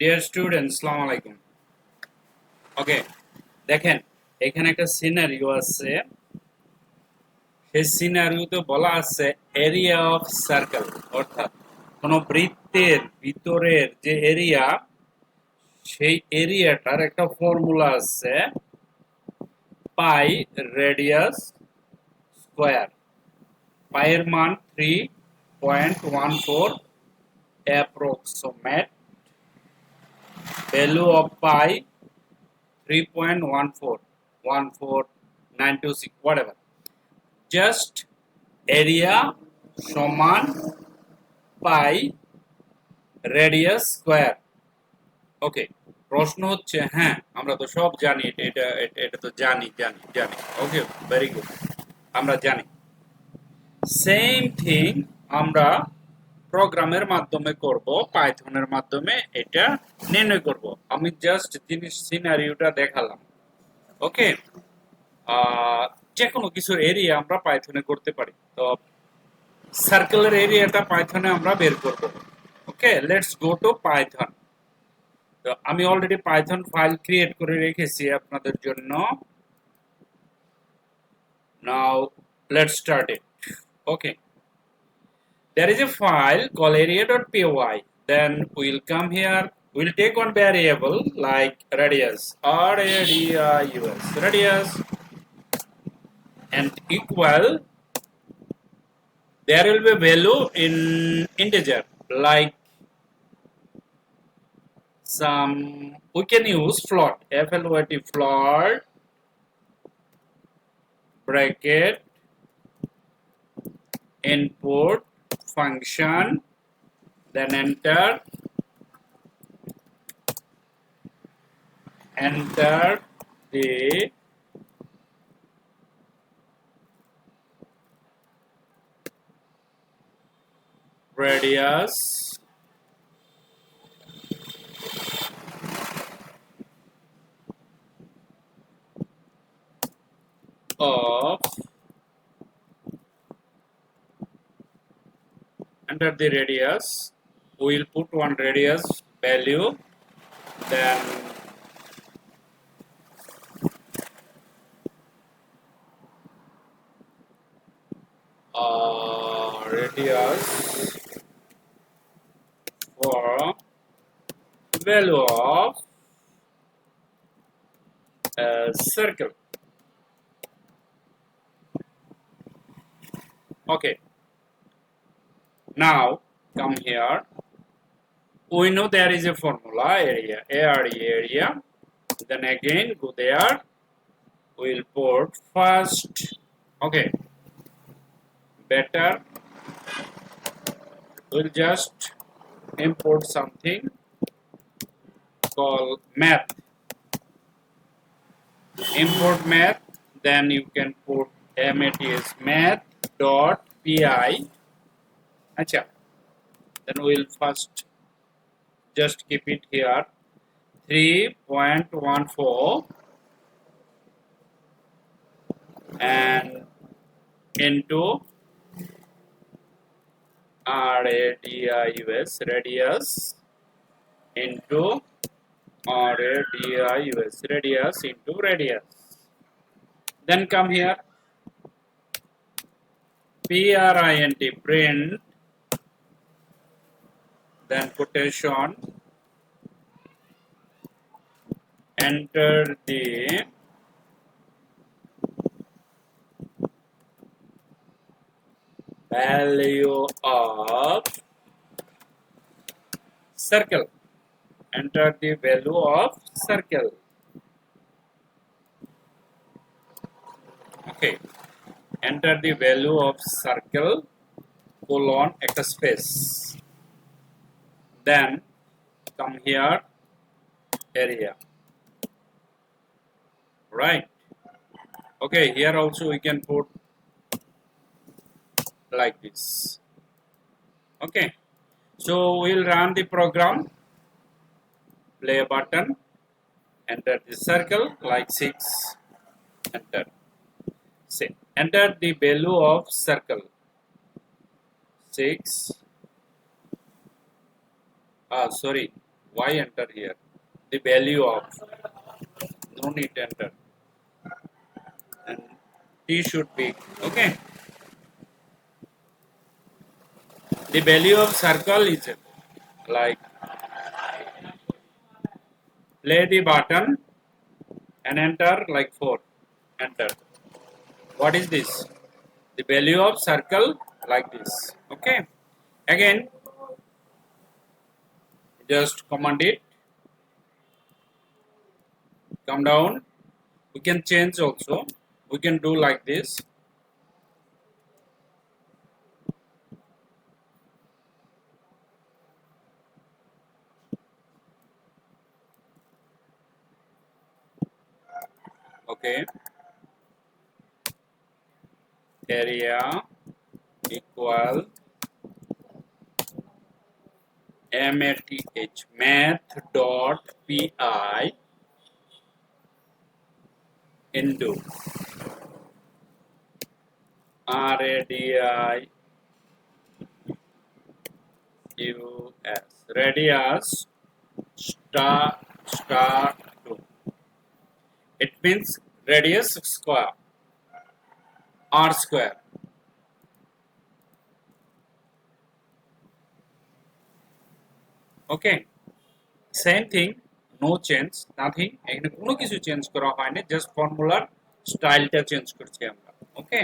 Dear student, আসসালামু আলাইকুম। ওকে, দেখেন এখানে একটা সিনারিও আছে। সেই সিনারিওতে বলা আছে এরিয়া অফ সার্কেল, অর্থাৎ কোন বৃত্তের ভিতরের যে এরিয়া, সেই এরিয়াটার একটা ফর্মুলা আছে, পাই রেডিয়াস স্কোয়ার। পাইয়ের মান 3.14, approximate value of pi 3.14, 14926, whatever. Just area সমান পাই রেডিয়াস স্কোয়ার। ওকে, প্রশ্ন হচ্ছে, হ্যাঁ আমরা তো সব জানি, এটা এটা এটা তো জানি জানি জানি ওকে, ভেরি গুড, আমরা জানি। সেম থিং আমরা প্রোগ্রামের মাধ্যমে করব, পাইথনের মাধ্যমে এটা নির্ণয় করব। আমি জাস্ট জিনিস সিনারিওটা দেখালাম। ওকে, যে কোনো কিছুর এরিয়া আমরা পাইথনে করতে পারি। তো সার্কেলের এরিয়াটা পাইথনে আমরা বের করব। ওকে, লেটস গো টু পাইথন। তো আমি অলরেডি পাইথন ফাইল ক্রিয়েট করে রেখেছি আপনাদের জন্য। Now let's start it. Okay, there is a file called area.py. Then we'll come here, we'll take one variable like radius, radius, radius, and equal, there will be value in integer, like some, we can use float, float, float, bracket, input function, then enter the radius of, enter the radius, we will put one radius value, then radius for value of circle. Okay, now come here, we know there is a formula, area, area, then again go there, we'll put first. Okay, better, we'll just import something called math, import math, then you can put maths math.py. Acha, then we'll first just keep it here 3.14 and into radius, radius into radius, radius into radius. Then come here, print, print, then quotation, enter the value of circle, enter the value of circle. Okay, enter the value of circle, colon, একটা space, then come here, area, right? Okay, here also we can put like this. Okay, so we'll run the program, play a button, enter the circle like 6, enter, say, enter the value of circle 6, sorry, why enter here? The value of, no need to enter, and t should be okay. The value of circle is like, play the button and enter like 4. Enter. What is this? The value of circle like this. Okay. Again, just command it. Come down. We can change also. We can do like this. Okay. Area equal math dot pi into radi us, radius star 2. It means radius square, r square. Okay, same thing, no change, nothing. এখানে কোনো কিছু change করা হয়নি, just ফর্মুলার স্টাইলটা change করছি আমরা। ওকে,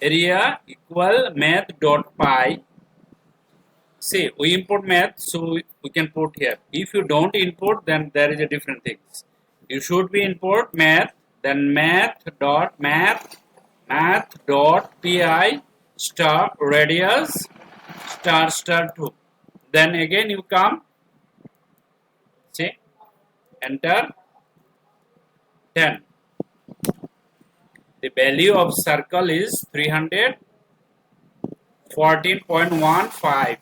area equal math dot pi. See, we import math, so we can put here. If you don't import, then there is a different things. You should be import math, then math dot pi star radius star 2. Then again you come, see, enter 10. The value of circle is 314.15.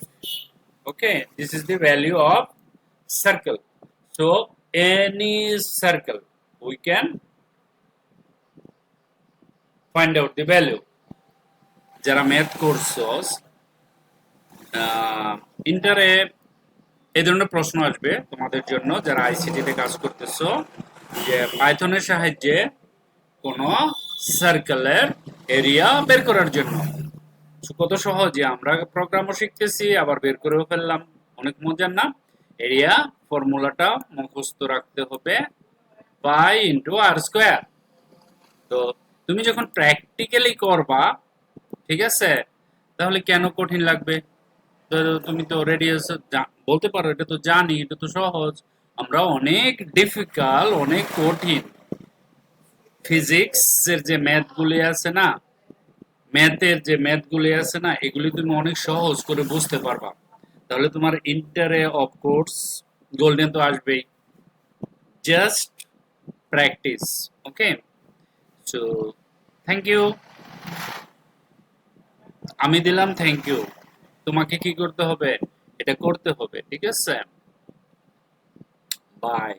Okay, this is the value of circle. So any circle we can find out the value. যারা math কোর্সস ইন্টারে এই ধরনের প্রশ্ন আসবে তোমাদের জন্য, যারা আইসিটিতে কাজ করতেছো, যে পাইথনের সাহায্যে কোন সার্কেলের এরিয়া বের করার জন্য। কত সহজে আমরা প্রোগ্রামও শিখতেছি, আবার বের করেও ফেললাম। অনেক মজার না? এরিয়া ফর্মুলাটা মুখস্থ রাখতে হবে, পাই ইন্টু আর স্কোয়ার। তো তুমি যখন প্র্যাকটিক্যালি করবা, ঠিক আছে, তাহলে কেন কঠিন লাগবে? তুমি তো রেডিয়াস বলতে পারো, এটা তো জানি, এটা তো সহজ। আমরা অনেক ডিফিকাল্ট, অনেক কঠিন ফিজিক্সের যে ম্যাথগুলি আছে না, ম্যাথের যে ম্যাথগুলি আছে না, এগুলি তুমি অনেক সহজ করে বুঝতে পারবা। তাহলে তোমার ইন্টারে অফ কোর্স গোল্ডেন তো আসবেই। Just practice. Okay, so thank you. আমি দিলাম থ্যাংক ইউ, তোমাকে কি করতে হবে? এটা করতে হবে, ঠিক আছে? বাই।